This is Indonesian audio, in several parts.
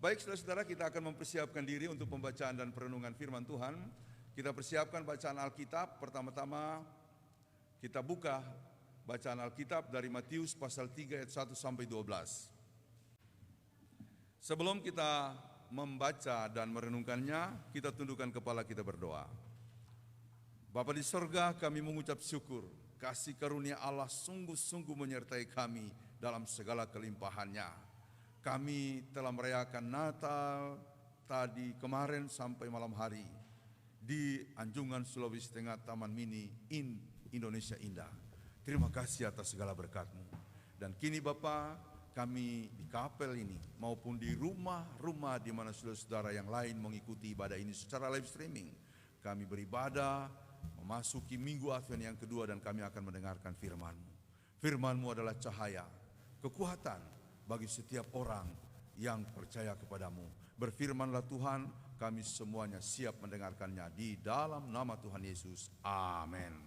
Baik saudara-saudara, kita akan mempersiapkan diri untuk pembacaan dan perenungan firman Tuhan. Kita persiapkan bacaan Alkitab. Pertama-tama kita buka bacaan Alkitab dari Matius pasal 3 ayat 1 sampai 12. Sebelum kita membaca dan merenungkannya, kita tundukkan kepala, kita berdoa. Bapa di sorga, kami mengucap syukur, kasih karunia Allah sungguh-sungguh menyertai kami dalam segala kelimpahannya. Kami telah merayakan Natal tadi kemarin sampai malam hari di Anjungan Sulawesi Tengah Taman Mini Indonesia Indah. Terima kasih atas segala berkat-Mu. Dan kini Bapa, kami di kapel ini maupun di rumah-rumah di mana saudara-saudara yang lain mengikuti ibadah ini secara live streaming, kami beribadah memasuki minggu Advent yang kedua dan kami akan mendengarkan firman-Mu. Firman-Mu adalah cahaya, kekuatan bagi setiap orang yang percaya kepadamu. Berfirmanlah Tuhan, kami semuanya siap mendengarkannya di dalam nama Tuhan Yesus. Amin.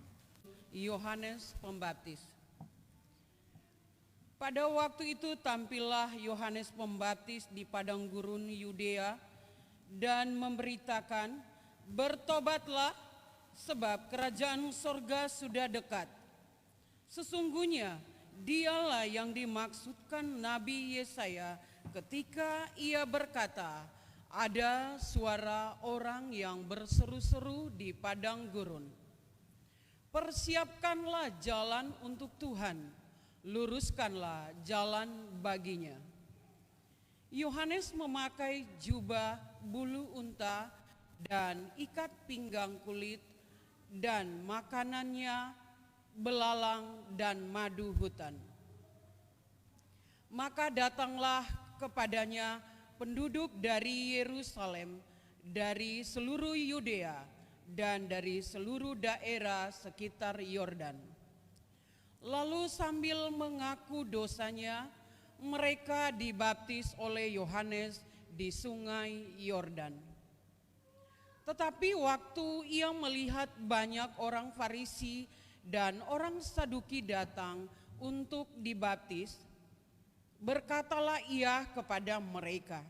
Yohanes Pembaptis. Pada waktu itu tampillah Yohanes Pembaptis di padang gurun Yudea dan memberitakan, bertobatlah sebab kerajaan sorga sudah dekat. Sesungguhnya dialah yang dimaksudkan Nabi Yesaya ketika ia berkata, ada suara orang yang berseru-seru di padang gurun. Persiapkanlah jalan untuk Tuhan, luruskanlah jalan baginya. Yohanes memakai jubah bulu unta dan ikat pinggang kulit, dan makanannya belalang dan madu hutan. Maka datanglah kepadanya penduduk dari Yerusalem, dari seluruh Yudea, dan dari seluruh daerah sekitar Yordan. Lalu sambil mengaku dosanya, mereka dibaptis oleh Yohanes di sungai Yordan. Tetapi waktu ia melihat banyak orang Farisi dan orang Saduki datang untuk dibaptis, berkatalah ia kepada mereka,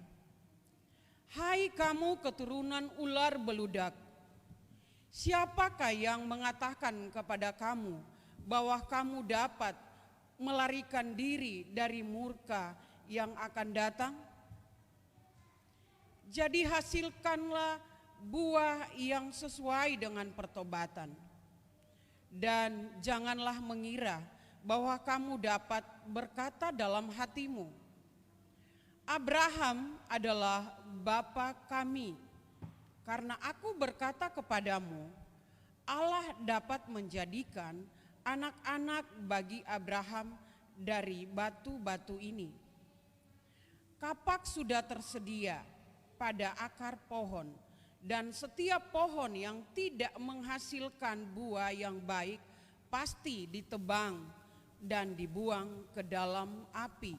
hai kamu keturunan ular beludak, siapakah yang mengatakan kepada kamu bahwa kamu dapat melarikan diri dari murka yang akan datang? Jadi hasilkanlah buah yang sesuai dengan pertobatan. Dan janganlah mengira bahwa kamu dapat berkata dalam hatimu, Abraham adalah bapa kami. Karena aku berkata kepadamu, Allah dapat menjadikan anak-anak bagi Abraham dari batu-batu ini. Kapak sudah tersedia pada akar pohon, dan setiap pohon yang tidak menghasilkan buah yang baik pasti ditebang dan dibuang ke dalam api.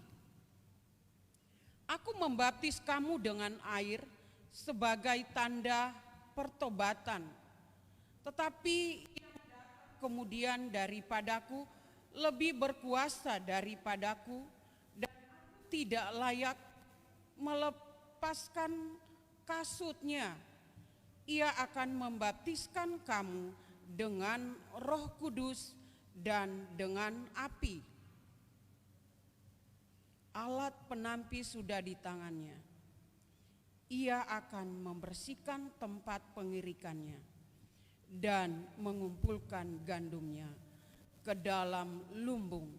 Aku membaptis kamu dengan air sebagai tanda pertobatan, tetapi yang datang kemudian daripadaku lebih berkuasa daripadaku, dan aku tidak layak melepaskan kasutnya. Ia akan membaptiskan kamu dengan Roh Kudus dan dengan api. Alat penampi sudah di tangannya. Ia akan membersihkan tempat pengirikannya dan mengumpulkan gandumnya ke dalam lumbung.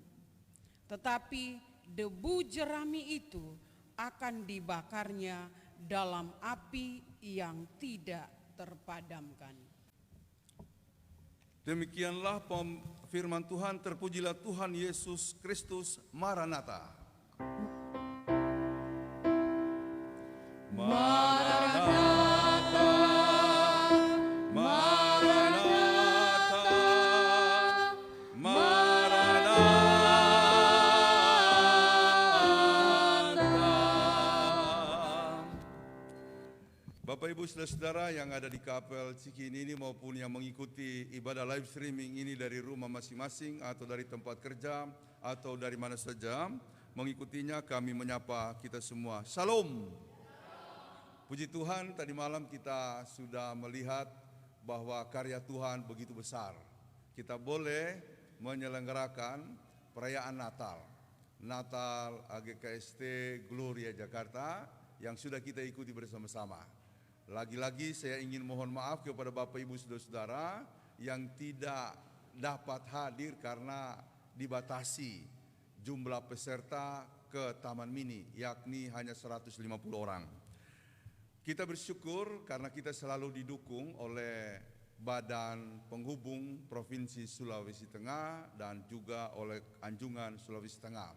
Tetapi debu jerami itu akan dibakarnya dalam api yang tidak terpadamkan. Demikianlah firman Tuhan. Terpujilah Tuhan Yesus Kristus. Maranatha. Maranatha, Maranatha, Maranatha. Bapak Ibu saudara-saudara yang ada di kapel Cikini ini maupun yang mengikuti ibadah live streaming ini dari rumah masing-masing atau dari tempat kerja atau dari mana saja mengikutinya, kami menyapa kita semua. Shalom. Puji Tuhan, tadi malam kita sudah melihat bahwa karya Tuhan begitu besar. Kita boleh menyelenggarakan perayaan Natal. Natal AGKST Gloria Jakarta yang sudah kita ikuti bersama-sama. Lagi-lagi saya ingin mohon maaf kepada Bapak Ibu Saudara-saudara yang tidak dapat hadir karena dibatasi jumlah peserta ke Taman Mini, yakni hanya 150 orang. Kita bersyukur karena kita selalu didukung oleh Badan Penghubung Provinsi Sulawesi Tengah dan juga oleh Anjungan Sulawesi Tengah.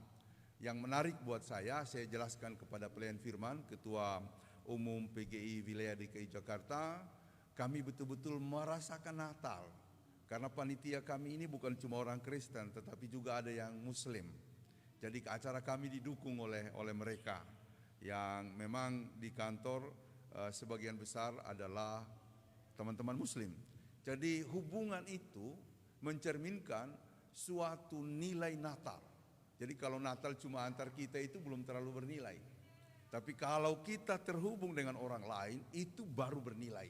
Yang menarik buat saya jelaskan kepada pelayan firman, Ketua Umum PGI Wilayah DKI Jakarta, kami betul-betul merasakan Natal. Karena panitia kami ini bukan cuma orang Kristen, tetapi juga ada yang Muslim. Jadi acara kami didukung oleh mereka yang memang di kantor sebagian besar adalah teman-teman Muslim. Jadi hubungan itu mencerminkan suatu nilai Natal. Jadi kalau Natal cuma antar kita itu belum terlalu bernilai. Tapi kalau kita terhubung dengan orang lain itu baru bernilai.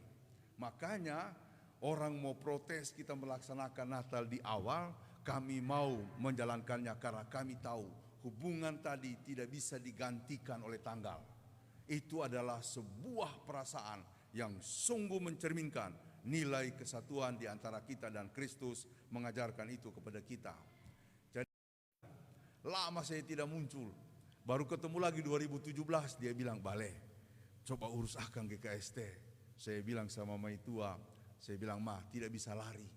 Makanya orang mau protes kita melaksanakan Natal di awal, kami mau menjalankannya karena kami tahu hubungan tadi tidak bisa digantikan oleh tanggal. Itu adalah sebuah perasaan yang sungguh mencerminkan nilai kesatuan di antara kita dan Kristus mengajarkan itu kepada kita. Jadi lama saya tidak muncul, baru ketemu lagi 2017 dia bilang, "Bale, coba urus akang GKST." Saya bilang sama Maitua, saya bilang, "Ma, tidak bisa lari."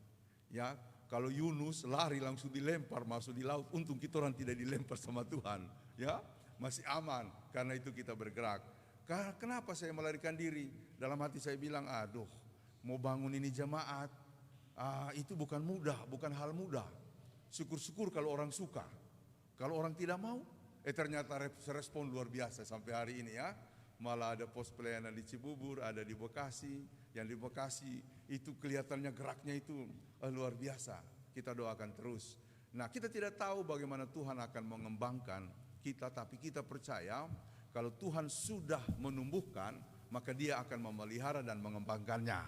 Ya, kalau Yunus lari langsung dilempar masuk di laut, untung kita orang tidak dilempar sama Tuhan, ya. Masih aman, karena itu kita bergerak. Kenapa saya melarikan diri? Dalam hati saya bilang, aduh, mau bangun ini jemaat, itu bukan mudah, bukan hal mudah. Syukur-syukur kalau orang suka. Kalau orang tidak mau, ternyata respon luar biasa sampai hari ini ya. Malah ada pos pelayanan di Cibubur, ada di Bekasi. Yang di Bekasi itu kelihatannya geraknya itu luar biasa. Kita doakan terus. Nah, kita tidak tahu bagaimana Tuhan akan mengembangkan kita, tapi kita percaya kalau Tuhan sudah menumbuhkan, maka Dia akan memelihara dan mengembangkannya.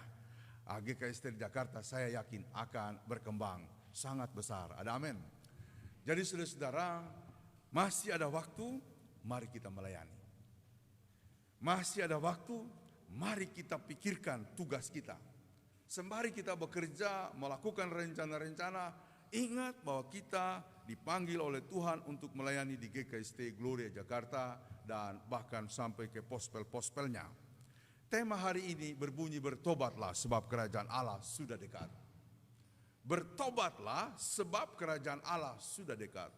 GKST Jakarta saya yakin akan berkembang sangat besar. Ada amin. Jadi saudara-saudara, masih ada waktu, mari kita melayani. Masih ada waktu, mari kita pikirkan tugas kita. Sembari kita bekerja, melakukan rencana-rencana, ingat bahwa kita dipanggil oleh Tuhan untuk melayani di GKST Gloria Jakarta dan bahkan sampai ke pospel-pospelnya. Tema hari ini berbunyi bertobatlah sebab kerajaan Allah sudah dekat. Bertobatlah sebab kerajaan Allah sudah dekat.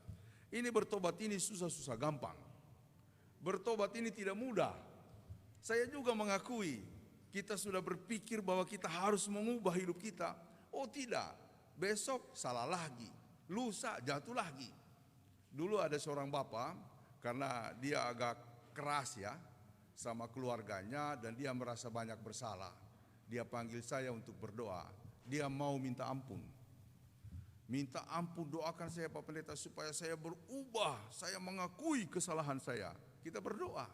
Ini bertobat ini susah-susah gampang. Bertobat ini tidak mudah. Saya juga mengakui kita sudah berpikir bahwa kita harus mengubah hidup kita. Oh tidak, besok salah lagi, lusa jatuh lagi. Dulu ada seorang bapak, karena dia agak keras ya sama keluarganya dan dia merasa banyak bersalah. Dia panggil saya untuk berdoa. Dia mau minta ampun. Minta ampun, doakan saya Pak Pendeta supaya saya berubah. Saya mengakui kesalahan saya. Kita berdoa.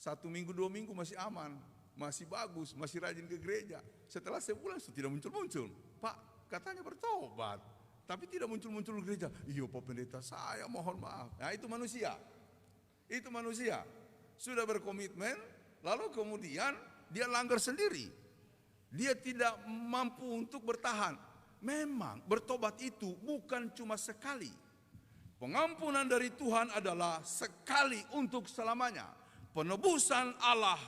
1 minggu 2 minggu masih aman, masih bagus, masih rajin ke gereja. Setelah sebulan sudah tidak muncul-muncul. Pak, katanya bertobat, tapi tidak muncul-muncul ke gereja. Iya Pak Pendeta, saya mohon maaf. Nah itu manusia. Itu manusia. Sudah berkomitmen, lalu kemudian dia langgar sendiri. Dia tidak mampu untuk bertahan. Memang bertobat itu bukan cuma sekali. Pengampunan dari Tuhan adalah sekali untuk selamanya. Penebusan Allah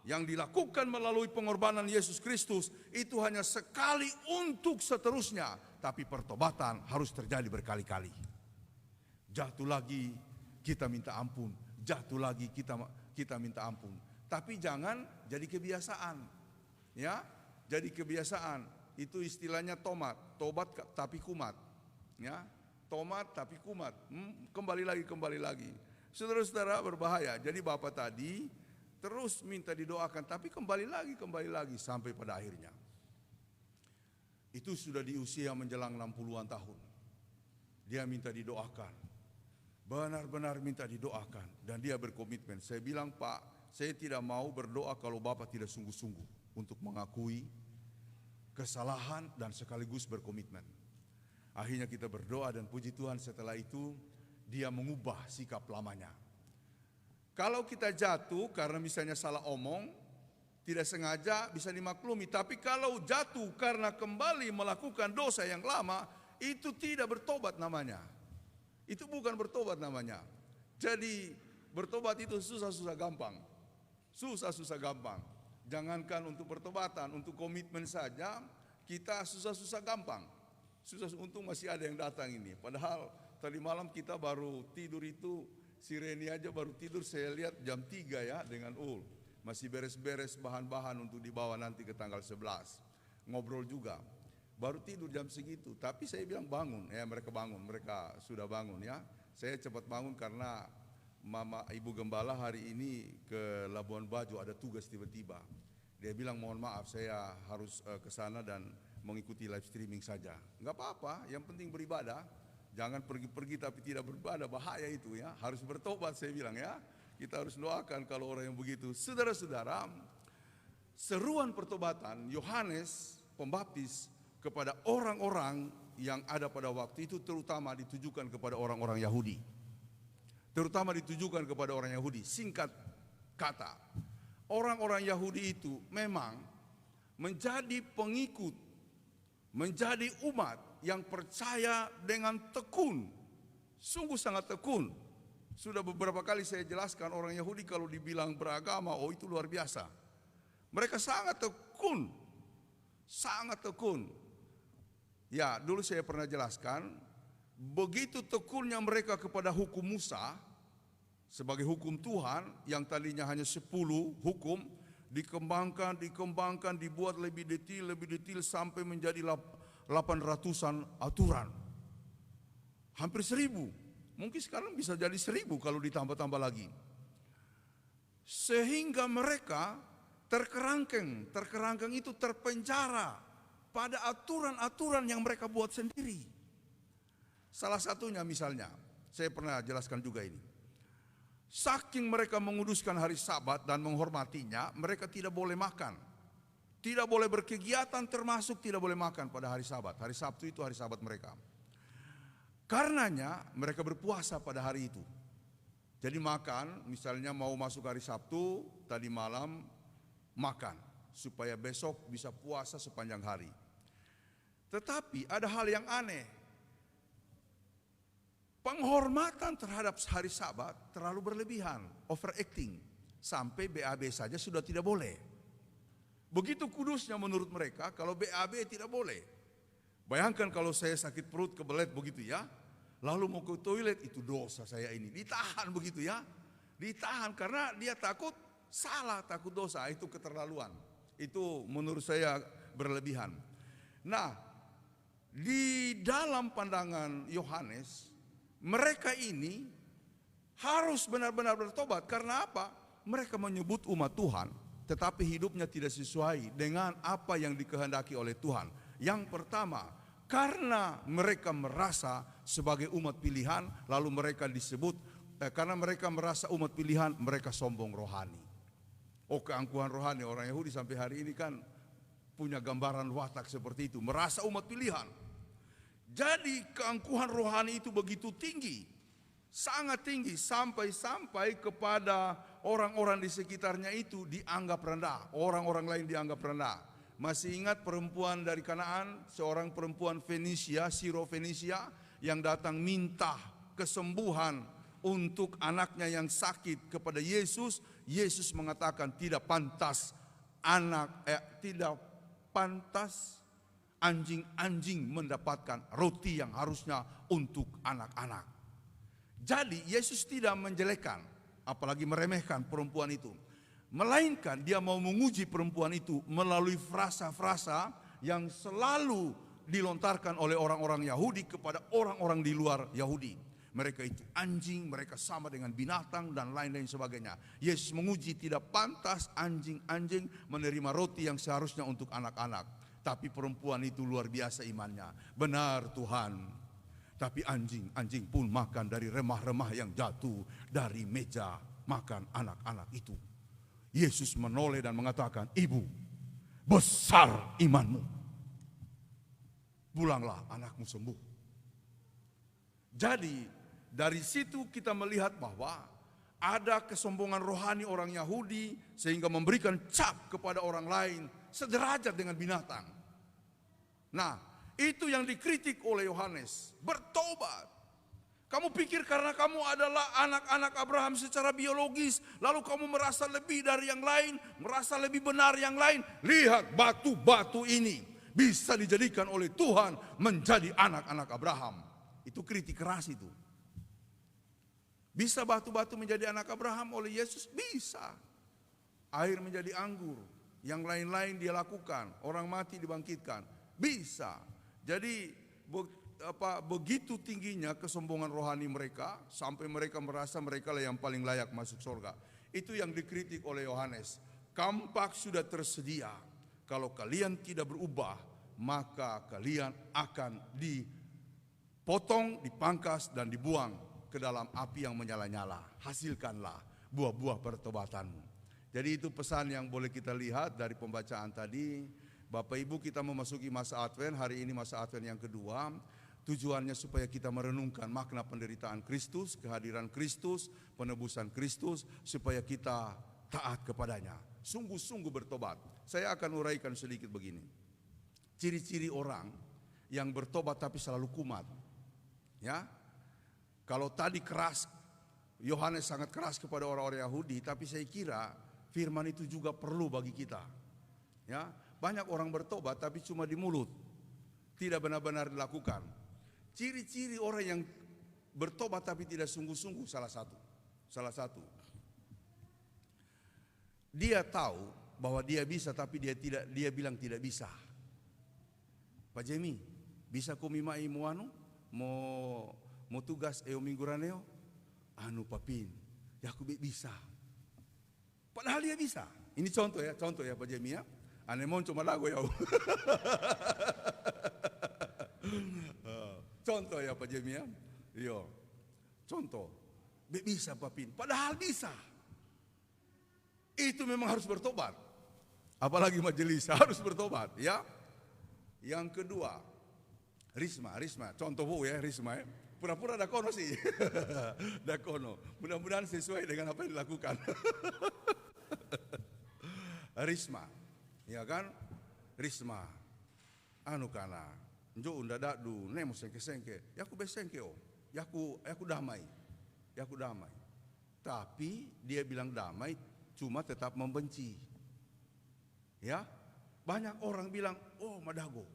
yang dilakukan melalui pengorbanan Yesus Kristus itu hanya sekali untuk seterusnya. Tapi pertobatan harus terjadi berkali-kali. Jatuh lagi kita minta ampun, jatuh lagi kita minta ampun. Tapi jangan jadi kebiasaan. Ya, jadi kebiasaan. Itu istilahnya tomat, tobat tapi kumat. Ya, tomat tapi kumat. Kembali lagi. Saudara-saudara berbahaya. Jadi Bapak tadi terus minta didoakan, tapi kembali lagi sampai pada akhirnya. Itu sudah di usia menjelang 60-an tahun. Dia minta didoakan. Benar-benar minta didoakan dan dia berkomitmen. Saya bilang, Pak, saya tidak mau berdoa kalau Bapak tidak sungguh-sungguh untuk mengakui kesalahan dan sekaligus berkomitmen. Akhirnya kita berdoa dan puji Tuhan setelah itu Dia mengubah sikap lamanya. Kalau kita jatuh karena misalnya salah omong, tidak sengaja bisa dimaklumi. Tapi kalau jatuh karena kembali melakukan dosa yang lama, itu tidak bertobat namanya. Itu bukan bertobat namanya. Jadi bertobat itu susah-susah gampang. Susah-susah gampang. Jangankan untuk pertobatan, untuk komitmen saja kita susah-susah gampang. Untung masih ada yang datang ini. Padahal tadi malam kita baru tidur itu, si Reni aja baru tidur saya lihat jam 3 ya dengan Ul. Masih beres-beres bahan-bahan untuk dibawa nanti ke tanggal 11. Ngobrol juga. Baru tidur jam segitu. Tapi saya bilang bangun. Ya mereka bangun, mereka sudah bangun ya. Saya cepat bangun karena Mama Ibu Gembala hari ini ke Labuan Bajo ada tugas tiba-tiba. Dia bilang mohon maaf saya harus ke sana dan mengikuti live streaming saja. Enggak apa-apa, yang penting beribadah. Jangan pergi-pergi tapi tidak beribadah, bahaya itu ya. Harus bertobat saya bilang ya. Kita harus doakan kalau orang yang begitu. Saudara-saudara, seruan pertobatan Yohanes Pembaptis kepada orang-orang yang ada pada waktu itu terutama ditujukan kepada orang-orang Yahudi. Terutama ditujukan kepada orang Yahudi. Singkat kata, orang-orang Yahudi itu memang menjadi pengikut, menjadi umat yang percaya dengan tekun, sungguh sangat tekun. Sudah beberapa kali saya jelaskan orang Yahudi kalau dibilang beragama, oh itu luar biasa. Mereka sangat tekun, sangat tekun. Ya, dulu saya pernah jelaskan, begitu tekunnya mereka kepada hukum Musa sebagai hukum Tuhan yang tadinya hanya 10 hukum, dikembangkan, dibuat lebih detail sampai menjadi 800-an aturan. Hampir 1000. Mungkin sekarang bisa jadi 1000 kalau ditambah-tambah lagi. Sehingga mereka terkerangkeng itu terpenjara pada aturan-aturan yang mereka buat sendiri. Salah satunya misalnya, saya pernah jelaskan juga ini. Saking mereka menguduskan hari Sabat dan menghormatinya, mereka tidak boleh makan. Tidak boleh berkegiatan termasuk tidak boleh makan pada hari Sabat. Hari Sabtu itu hari Sabat mereka. Karenanya mereka berpuasa pada hari itu. Jadi makan, misalnya mau masuk hari Sabtu, tadi malam makan. Supaya besok bisa puasa sepanjang hari. Tetapi ada hal yang aneh. Penghormatan terhadap hari Sabat terlalu berlebihan, overacting. Sampai BAB saja sudah tidak boleh. Begitu kudusnya menurut mereka, kalau BAB tidak boleh. Bayangkan kalau saya sakit perut, kebelet begitu ya. Lalu mau ke toilet, itu dosa saya ini. Ditahan begitu ya. Ditahan karena dia takut salah, takut dosa. Itu keterlaluan. Itu menurut saya berlebihan. Nah, di dalam pandangan Yohanes, mereka ini harus benar-benar bertobat. Karena apa? Mereka menyebut umat Tuhan, tetapi hidupnya tidak sesuai dengan apa yang dikehendaki oleh Tuhan. Yang pertama, karena mereka merasa sebagai umat pilihan, lalu mereka disebut, karena mereka merasa umat pilihan, mereka sombong rohani. Oh, keangkuhan rohani, orang Yahudi sampai hari ini kan punya gambaran watak seperti itu, merasa umat pilihan. Jadi keangkuhan rohani itu begitu tinggi, sangat tinggi, sampai kepada orang-orang di sekitarnya itu dianggap rendah, orang-orang lain dianggap rendah. Masih ingat perempuan dari Kanaan, seorang perempuan Fenisia, Siro Fenisia, yang datang minta kesembuhan untuk anaknya yang sakit kepada Yesus. Yesus mengatakan tidak pantas anjing-anjing mendapatkan roti yang harusnya untuk anak-anak. Jadi Yesus tidak menjelekkan, apalagi meremehkan perempuan itu. Melainkan dia mau menguji perempuan itu melalui frasa-frasa yang selalu dilontarkan oleh orang-orang Yahudi kepada orang-orang di luar Yahudi. Mereka itu anjing, mereka sama dengan binatang dan lain-lain sebagainya. Yesus menguji tidak pantas anjing-anjing menerima roti yang seharusnya untuk anak-anak. Tapi perempuan itu luar biasa imannya. Benar Tuhan. Tapi anjing-anjing pun makan dari remah-remah yang jatuh dari meja makan anak-anak itu. Yesus menoleh dan mengatakan, "Ibu, besar imanmu. Pulanglah, anakmu sembuh." Jadi dari situ kita melihat bahwa ada kesombongan rohani orang Yahudi sehingga memberikan cap kepada orang lain sederajat dengan binatang. Nah, itu yang dikritik oleh Yohanes. Bertobat. Kamu pikir karena kamu adalah anak-anak Abraham secara biologis, lalu kamu merasa lebih dari yang lain, merasa lebih benar yang lain. Lihat batu-batu ini bisa dijadikan oleh Tuhan menjadi anak-anak Abraham. Itu kritik keras itu. Bisa batu-batu menjadi anak Abraham oleh Yesus? Bisa. Air menjadi anggur, yang lain-lain dia lakukan, orang mati dibangkitkan. Bisa. Jadi begitu tingginya kesombongan rohani mereka sampai mereka merasa mereka lah yang paling layak masuk surga. Itu yang dikritik oleh Yohanes. Kampak sudah tersedia. Kalau kalian tidak berubah, maka kalian akan dipotong, dipangkas dan dibuang ke dalam api yang menyala-nyala. Hasilkanlah buah-buah pertobatanmu. Jadi itu pesan yang boleh kita lihat dari pembacaan tadi. Bapak Ibu, kita memasuki masa Advent. Hari ini masa Advent yang kedua. Tujuannya supaya kita merenungkan makna penderitaan Kristus, kehadiran Kristus, penebusan Kristus, supaya kita taat kepadanya. Sungguh-sungguh bertobat. Saya akan uraikan sedikit begini. Ciri-ciri orang yang bertobat tapi selalu kumat. Ya, kalau tadi keras, Yohanes sangat keras kepada orang-orang Yahudi, tapi saya kira firman itu juga perlu bagi kita. Ya, banyak orang bertobat tapi cuma di mulut, tidak benar-benar dilakukan. Ciri-ciri orang yang bertobat tapi tidak sungguh-sungguh salah satu. Dia tahu bahwa dia bisa tapi dia bilang tidak bisa. Pak Jemi, bisa kumimai muanu mau tugas minggu raneo? Anu papin, ya aku bisa. Padahal dia bisa. Ini contoh ya Pak Jemi ya. Anemon cuma lagu ya. Contoh ya Pak Jemi ya. Yo. Contoh. Bisa papin. Padahal bisa. Itu memang harus bertobat. Apalagi majelis harus bertobat ya. Yang kedua, Risma. Contoh Bu ya, Risma ya. Pura-pura dakono sih. Dakono. Mudah-mudahan sesuai dengan apa yang dilakukan. Risma. Ya kan? Risma. Anu kana. Jo unda dadu nemo sengke-sengke. Yaku besengke oh. Yaku damai. Tapi dia bilang damai cuma tetap membenci. Ya. Banyak orang bilang, "Oh, madago.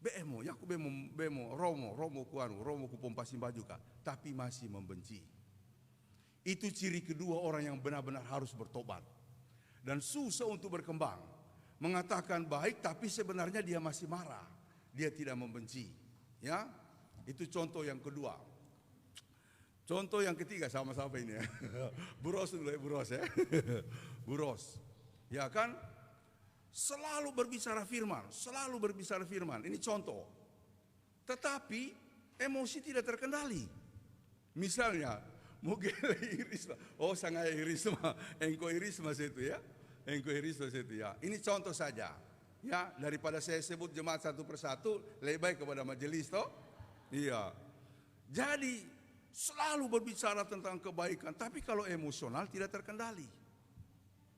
Bemo, yaku bemo romo ku pompa simbajuka," tapi masih membenci. Itu ciri kedua orang yang benar-benar harus bertobat. Dan susah untuk berkembang. Mengatakan baik tapi sebenarnya dia masih marah. Dia tidak membenci. Ya. Itu contoh yang kedua. Contoh yang ketiga sama-sama ini ya. Buros dulu ya, buros ya. Buros. Ya kan? Selalu berbicara firman. Ini contoh. Tetapi emosi tidak terkendali. Misalnya, mungkin irisma. Oh, sangat irisma. Engko irisma situ ya. Ini contoh saja. Ya, daripada saya sebut jemaat satu persatu, lebih baik kepada majelis toh. Iya. Jadi selalu berbicara tentang kebaikan, tapi kalau emosional tidak terkendali.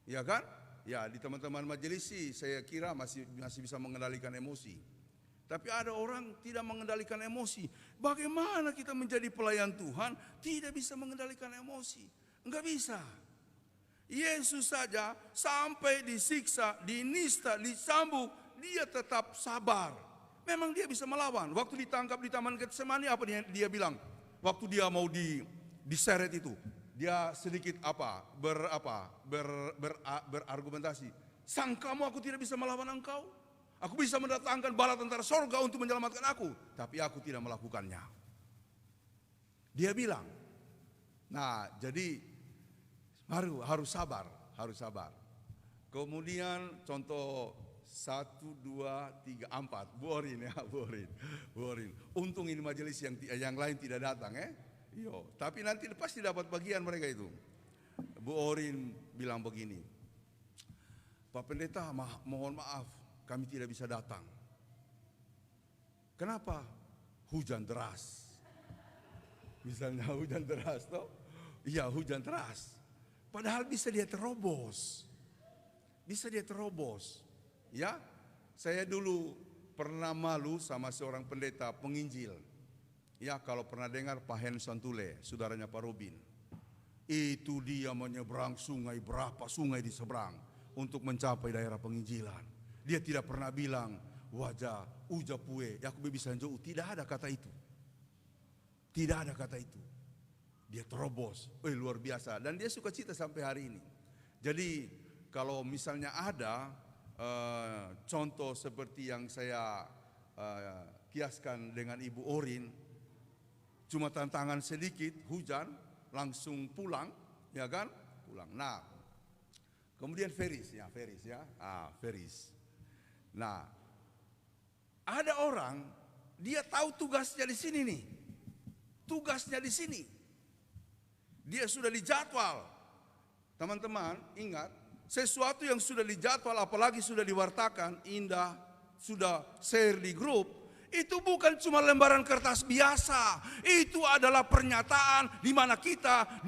Ya kan? Ya, di teman-teman majelis sih saya kira masih bisa mengendalikan emosi. Tapi ada orang tidak mengendalikan emosi. Bagaimana kita menjadi pelayan Tuhan tidak bisa mengendalikan emosi? Enggak bisa. Yesus saja sampai disiksa, dinista, dicambuk, dia tetap sabar. Memang dia bisa melawan. Waktu ditangkap di Taman Getsemani apa dia bilang? Waktu dia mau diseret itu, dia sedikit berargumentasi. Sangkamu aku tidak bisa melawan engkau? Aku bisa mendatangkan bala tentara sorga untuk menyelamatkan aku, tapi aku tidak melakukannya. Dia bilang. Nah, jadi harus sabar. Kemudian contoh 1, 2, 3, 4. Bu Orin. Untung ini majelis yang lain tidak datang Tapi nanti pasti dapat bagian mereka itu. Bu Orin bilang begini. Pak Pendeta, mohon maaf, kami tidak bisa datang. Kenapa? Hujan deras. Misalnya hujan deras, toh? Iya, hujan deras. Padahal bisa dia terobos. Bisa dia terobos. Ya, saya dulu pernah malu sama seorang pendeta penginjil. Ya, kalau pernah dengar Pak Hen Santule, saudaranya Pak Robin. Itu dia menyeberang sungai, berapa sungai di seberang untuk mencapai daerah penginjilan. Dia tidak pernah bilang wajah uja pue, ya aku bisa jauh. Tidak ada kata itu. Tidak ada kata itu. Dia terobos, luar biasa. Dan dia suka cita sampai hari ini. Jadi kalau misalnya ada contoh seperti yang saya kiaskan dengan Ibu Orin, cuma tantangan sedikit, hujan, langsung pulang, ya kan? Pulang. Nah, kemudian Feris ya. Feris. Nah, ada orang dia tahu tugasnya di sini nih. Tugasnya di sini. Dia sudah dijadwal. Teman-teman, ingat, sesuatu yang sudah dijadwal apalagi sudah diwartakan, indah, sudah share di grup, itu bukan cuma lembaran kertas biasa. Itu adalah pernyataan di mana kita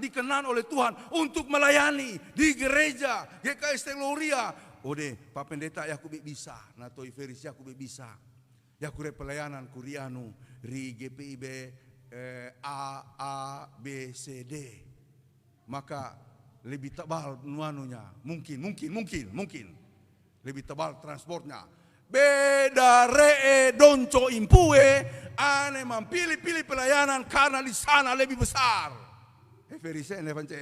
dikenan oleh Tuhan untuk melayani di gereja GKST Gloria. Ode, Pak Pendeta ya aku bisa, natoi Feris ya aku bisa. Ya kure pelayanan kurianu ri GPIB A B C D. Maka lebih tebal nuanunya, mungkin lebih tebal transportnya. Beda ree donco impue, ane pilih pelayanan karena di sana lebih besar. Feris ene pance.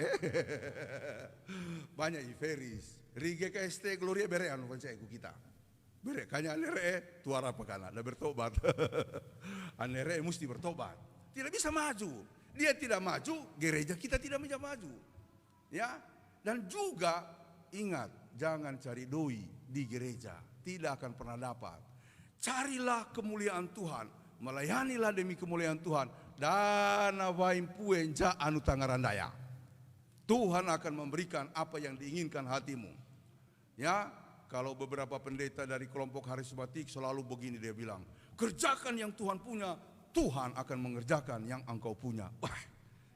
Banyak Feris. Ri GKST Gloria berean pance kita. Bere kanya ane ree tuara pekana, dah bertobat. Ane ree mesti bertobat. Tidak bisa maju. Dia tidak maju, gereja kita tidak bisa maju. Ya, dan juga ingat, jangan cari doi di gereja, tidak akan pernah dapat. Carilah kemuliaan Tuhan, melayanilah demi kemuliaan Tuhan. Dan awaim puenja anu tangarandaya. Tuhan akan memberikan apa yang diinginkan hatimu. Ya, kalau beberapa pendeta dari kelompok karismatik selalu begini dia bilang, kerjakan yang Tuhan punya, Tuhan akan mengerjakan yang engkau punya. Wah,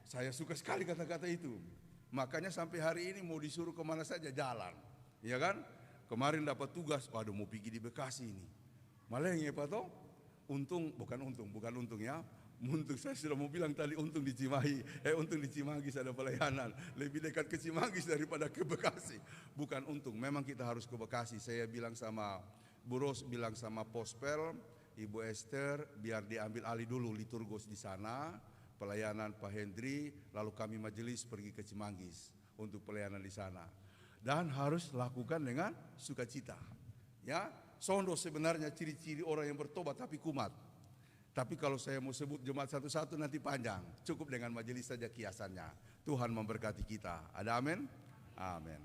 saya suka sekali kata-kata itu. Makanya sampai hari ini mau disuruh kemana saja jalan, ya kan? Kemarin dapat tugas, waduh mau pergi di Bekasi ini. Malah ya Pak toh, bukan untung ya. Untung saya sudah mau bilang tadi untung di Cimahi, untung di Cimanggis ada pelayanan. Lebih dekat ke Cimanggis daripada ke Bekasi. Bukan untung, memang kita harus ke Bekasi. Saya bilang sama Bu Ros, bilang sama Pospel, Ibu Esther, biar diambil alih dulu liturgos di sana. Pelayanan Pak Hendri, lalu kami majelis pergi ke Cimanggis untuk pelayanan di sana. Dan harus lakukan dengan sukacita. Ya, sondo sebenarnya ciri-ciri orang yang bertobat tapi kumat. Tapi kalau saya mau sebut jemaat satu-satu nanti panjang. Cukup dengan majelis saja kiasannya. Tuhan memberkati kita. Ada amin? Amin.